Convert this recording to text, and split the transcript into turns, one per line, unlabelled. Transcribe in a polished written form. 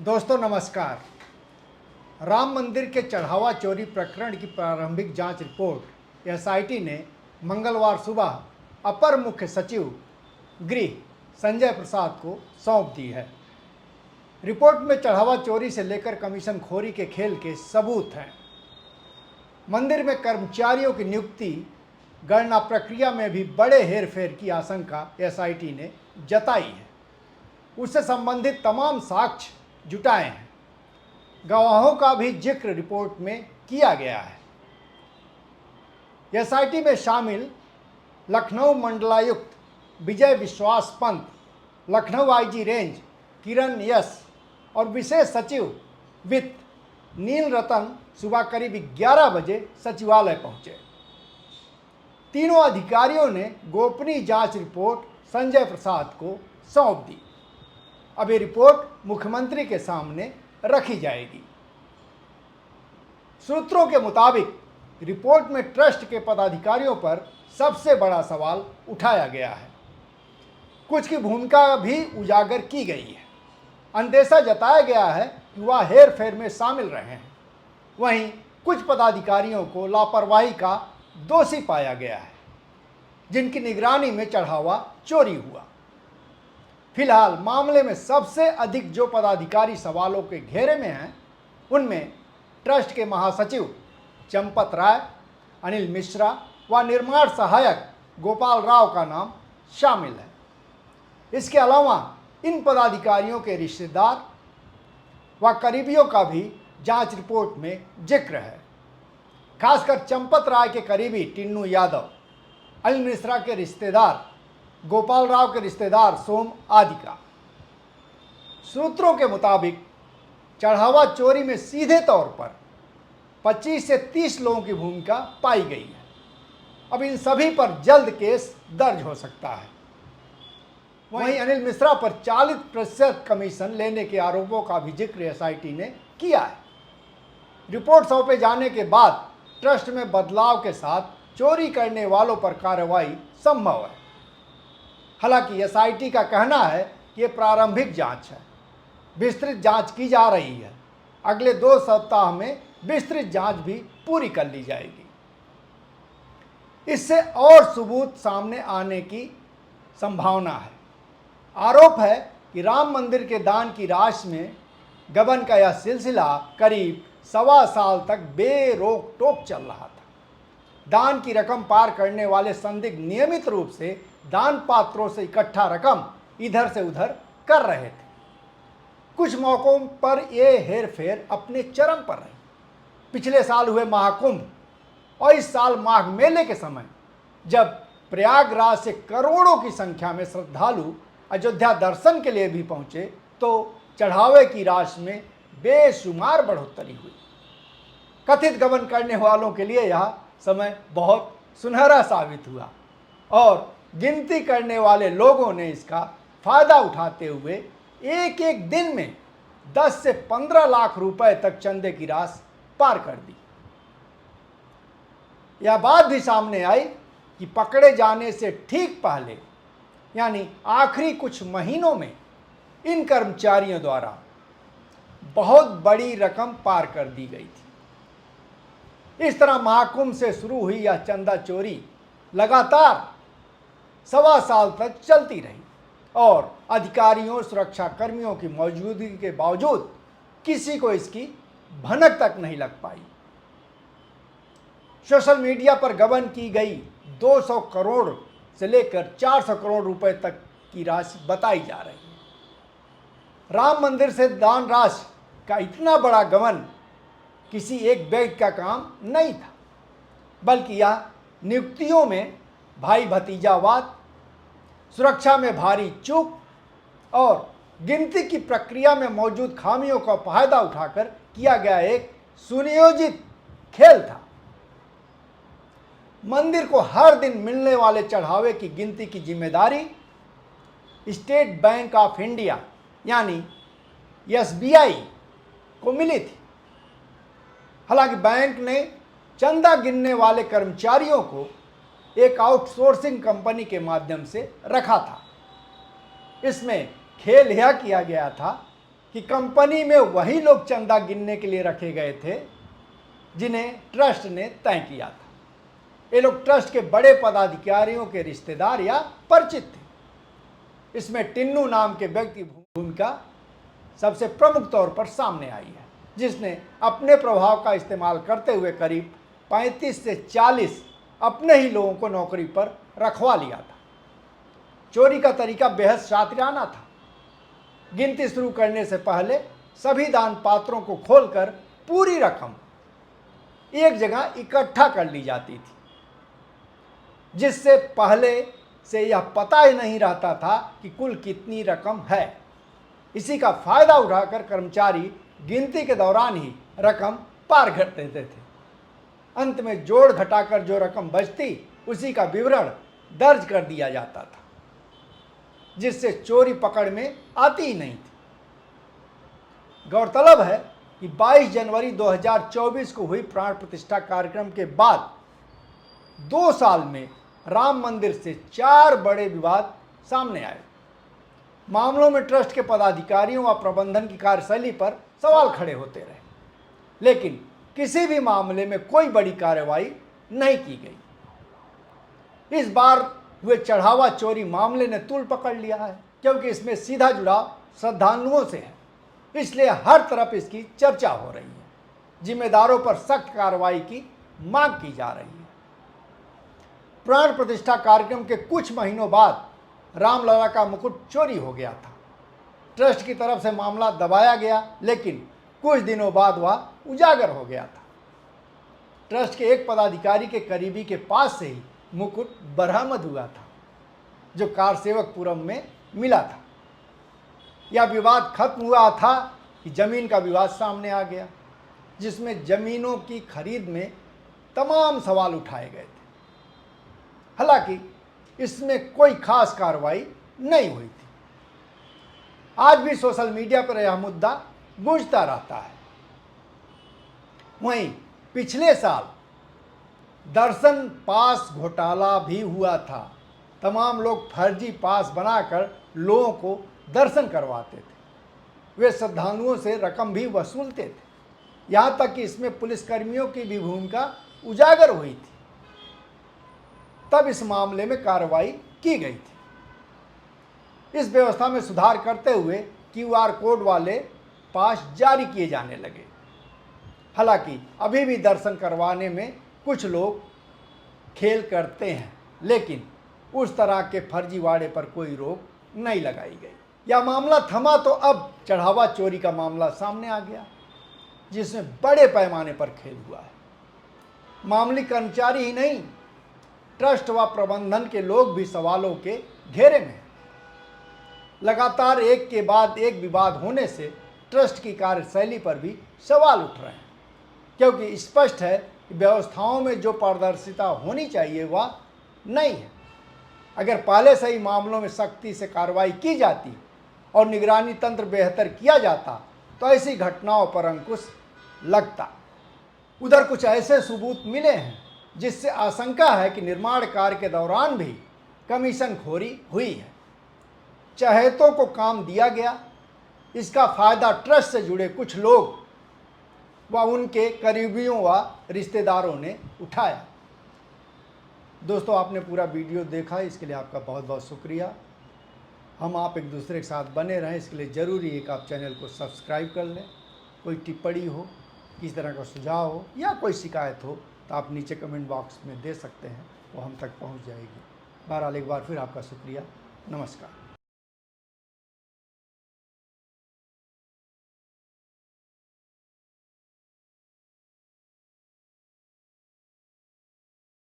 दोस्तों नमस्कार। राम मंदिर के चढ़ावा चोरी प्रकरण की प्रारंभिक जांच रिपोर्ट एसआईटी ने मंगलवार सुबह अपर मुख्य सचिव गृह संजय प्रसाद को सौंप दी है। रिपोर्ट में चढ़ावा चोरी से लेकर कमीशन खोरी के खेल के सबूत हैं। मंदिर में कर्मचारियों की नियुक्ति गणना प्रक्रिया में भी बड़े हेरफेर की आशंका एसआईटी ने जताई है। उससे संबंधित तमाम साक्ष्य जुटाए हैं। गवाहों का भी जिक्र रिपोर्ट में किया गया है। एसआईटी में शामिल लखनऊ मंडलायुक्त विजय विश्वास पंत, लखनऊ आईजी रेंज किरण यस और विशेष सचिव वित्त नील रतन सुबह करीब 11 बजे सचिवालय पहुंचे। तीनों अधिकारियों ने गोपनीय जांच रिपोर्ट संजय प्रसाद को सौंप दी। अब ये रिपोर्ट मुख्यमंत्री के सामने रखी जाएगी। सूत्रों के मुताबिक रिपोर्ट में ट्रस्ट के पदाधिकारियों पर सबसे बड़ा सवाल उठाया गया है। कुछ की भूमिका भी उजागर की गई है। अंदेशा जताया गया है कि वह हेरफेर में शामिल रहे हैं। वहीं कुछ पदाधिकारियों को लापरवाही का दोषी पाया गया है, जिनकी निगरानी में चढ़ावा चोरी हुआ। फिलहाल मामले में सबसे अधिक जो पदाधिकारी सवालों के घेरे में हैं, उनमें ट्रस्ट के महासचिव चंपत राय, अनिल मिश्रा व निर्माण सहायक गोपाल राव का नाम शामिल है। इसके अलावा इन पदाधिकारियों के रिश्तेदार व करीबियों का भी जांच रिपोर्ट में जिक्र है। खासकर चंपत राय के करीबी टिन्नू यादव, अनिल मिश्रा के रिश्तेदार गोपाल राव के रिश्तेदार सोम आदि का। सूत्रों के मुताबिक चढ़ावा चोरी में सीधे तौर पर 25 से 30 लोगों की भूमिका पाई गई है। अब इन सभी पर जल्द केस दर्ज हो सकता है। वहीं अनिल मिश्रा पर 40% कमीशन लेने के आरोपों का भी जिक्र एसआईटी ने किया है। रिपोर्ट सौंपे जाने के बाद ट्रस्ट में बदलाव के साथ चोरी करने वालों पर कार्रवाई संभव है। हालांकि एसआईटी का कहना है कि ये प्रारंभिक जांच है, विस्तृत जांच की जा रही है। अगले 2 सप्ताह में विस्तृत जांच भी पूरी कर ली जाएगी। इससे और सबूत सामने आने की संभावना है। आरोप है कि राम मंदिर के दान की राशि में गबन का यह सिलसिला करीब 1.25 साल तक बेरोक टोक चल रहा था। दान की रकम पार करने वाले संदिग्ध नियमित रूप से दान पात्रों से इकट्ठा रकम इधर से उधर कर रहे थे। कुछ मौकों पर यह हेरफेर अपने चरम पर रही। पिछले साल हुए महाकुंभ और इस साल माघ मेले के समय जब प्रयागराज से करोड़ों की संख्या में श्रद्धालु अयोध्या दर्शन के लिए भी पहुंचे, तो चढ़ावे की राशि में बेशुमार बढ़ोतरी हुई। कथित गबन करने वालों के लिए यह समय बहुत सुनहरा साबित हुआ और गिनती करने वाले लोगों ने इसका फायदा उठाते हुए एक एक दिन में 10 से 15 लाख रुपए तक चंदे की राशि पार कर दी। यह बात भी सामने आई कि पकड़े जाने से ठीक पहले, यानी आखिरी कुछ महीनों में इन कर्मचारियों द्वारा बहुत बड़ी रकम पार कर दी गई थी। इस तरह महाकुंभ से शुरू हुई यह चंदा चोरी लगातार 1.25 साल तक चलती रही और अधिकारियों, सुरक्षा कर्मियों की मौजूदगी के बावजूद किसी को इसकी भनक तक नहीं लग पाई। सोशल मीडिया पर गबन की गई 200 करोड़ से लेकर 400 करोड़ रुपए तक की राशि बताई जा रही है। राम मंदिर से दान राशि का इतना बड़ा गबन किसी एक व्यक्ति का काम नहीं था, बल्कि यह नियुक्तियों में भाई भतीजावाद, सुरक्षा में भारी चूक और गिनती की प्रक्रिया में मौजूद खामियों का फायदा उठाकर किया गया एक सुनियोजित खेल था। मंदिर को हर दिन मिलने वाले चढ़ावे की गिनती की जिम्मेदारी स्टेट बैंक ऑफ इंडिया यानी एसबीआई को मिली थी। हालांकि बैंक ने चंदा गिनने वाले कर्मचारियों को एक आउटसोर्सिंग कंपनी के माध्यम से रखा था। इसमें खेल यह किया गया था कि कंपनी में वही लोग चंदा गिनने के लिए रखे गए थे जिन्हें ट्रस्ट ने तय किया था। ये लोग ट्रस्ट के बड़े पदाधिकारियों के रिश्तेदार या परिचित थे। इसमें टिन्नू नाम के व्यक्ति की भूमिका सबसे प्रमुख तौर पर सामने आई है, जिसने अपने प्रभाव का इस्तेमाल करते हुए करीब 35 से 40 अपने ही लोगों को नौकरी पर रखवा लिया था। चोरी का तरीका बेहद शातिराना था। गिनती शुरू करने से पहले सभी दान पात्रों को खोलकर पूरी रकम एक जगह इकट्ठा कर ली जाती थी, जिससे पहले से यह पता ही नहीं रहता था कि कुल कितनी रकम है। इसी का फायदा उठाकर कर्मचारी गिनती के दौरान ही रकम पार कर देते थे। अंत में जोड़ घटाकर जो रकम बचती उसी का विवरण दर्ज कर दिया जाता था, जिससे चोरी पकड़ में आती ही नहीं थी। गौरतलब है कि 22 जनवरी 2024 को हुई प्राण प्रतिष्ठा कार्यक्रम के बाद 2 साल में राम मंदिर से 4 बड़े विवाद सामने आए। मामलों में ट्रस्ट के पदाधिकारियों व प्रबंधन की कार्यशैली पर सवाल खड़े होते रहे, लेकिन किसी भी मामले में कोई बड़ी कार्रवाई नहीं की गई। इस बार हुए चढ़ावा चोरी मामले ने तूल पकड़ लिया है, क्योंकि इसमें सीधा जुड़ाव श्रद्धालुओं से है, इसलिए हर तरफ इसकी चर्चा हो रही है। जिम्मेदारों पर सख्त कार्रवाई की मांग की जा रही है। प्राण प्रतिष्ठा कार्यक्रम के कुछ महीनों बाद रामलला का मुकुट चोरी हो गया था। ट्रस्ट की तरफ से मामला दबाया गया, लेकिन कुछ दिनों बाद वह उजागर हो गया था। ट्रस्ट के एक पदाधिकारी के करीबी के पास से ही मुकुट बरामद हुआ था, जो कारसेवकपुरम में मिला था। यह विवाद खत्म हुआ था कि जमीन का विवाद सामने आ गया, जिसमें जमीनों की खरीद में तमाम सवाल उठाए गए थे। हालांकि इसमें कोई खास कार्रवाई नहीं हुई थी। आज भी सोशल मीडिया पर यह मुद्दा गूंजता रहता है। वहीं पिछले साल दर्शन पास घोटाला भी हुआ था। तमाम लोग फर्जी पास बनाकर लोगों को दर्शन करवाते थे। वे श्रद्धालुओं से रकम भी वसूलते थे। यहाँ तक कि इसमें पुलिसकर्मियों की भी भूमिका उजागर हुई थी। तब इस मामले में कार्रवाई की गई थी। इस व्यवस्था में सुधार करते हुए QR कोड वाले पास जारी किए जाने लगे। हालांकि अभी भी दर्शन करवाने में कुछ लोग खेल करते हैं, लेकिन उस तरह के फर्जीवाड़े पर कोई रोक नहीं लगाई गई। यह मामला थमा तो अब चढ़ावा चोरी का मामला सामने आ गया, जिसमें बड़े पैमाने पर खेल हुआ है। मामूली कर्मचारी ही नहीं, ट्रस्ट व प्रबंधन के लोग भी सवालों के घेरे में हैं। लगातार एक के बाद एक विवाद होने से ट्रस्ट की कार्यशैली पर भी सवाल उठ रहे हैं, क्योंकि स्पष्ट है कि व्यवस्थाओं में जो पारदर्शिता होनी चाहिए वह नहीं है। अगर पहले से ही मामलों में सख्ती से कार्रवाई की जाती और निगरानी तंत्र बेहतर किया जाता तो ऐसी घटनाओं पर अंकुश लगता। उधर कुछ ऐसे सबूत मिले हैं जिससे आशंका है कि निर्माण कार्य के दौरान भी कमीशनखोरी हुई है। चहेतों को काम दिया गया। इसका फायदा ट्रस्ट से जुड़े कुछ लोग व उनके करीबियों व रिश्तेदारों ने उठाया। दोस्तों, आपने पूरा वीडियो देखा, इसके लिए आपका बहुत बहुत शुक्रिया। हम आप एक दूसरे के साथ बने रहें, इसके लिए ज़रूरी है कि आप चैनल को सब्सक्राइब कर लें। कोई टिप्पणी हो, किसी तरह का सुझाव हो या कोई शिकायत हो तो आप नीचे कमेंट बॉक्स में दे सकते हैं, वो हम तक पहुंच जाएगी। बहरहाल एक बार फिर आपका शुक्रिया। नमस्कार।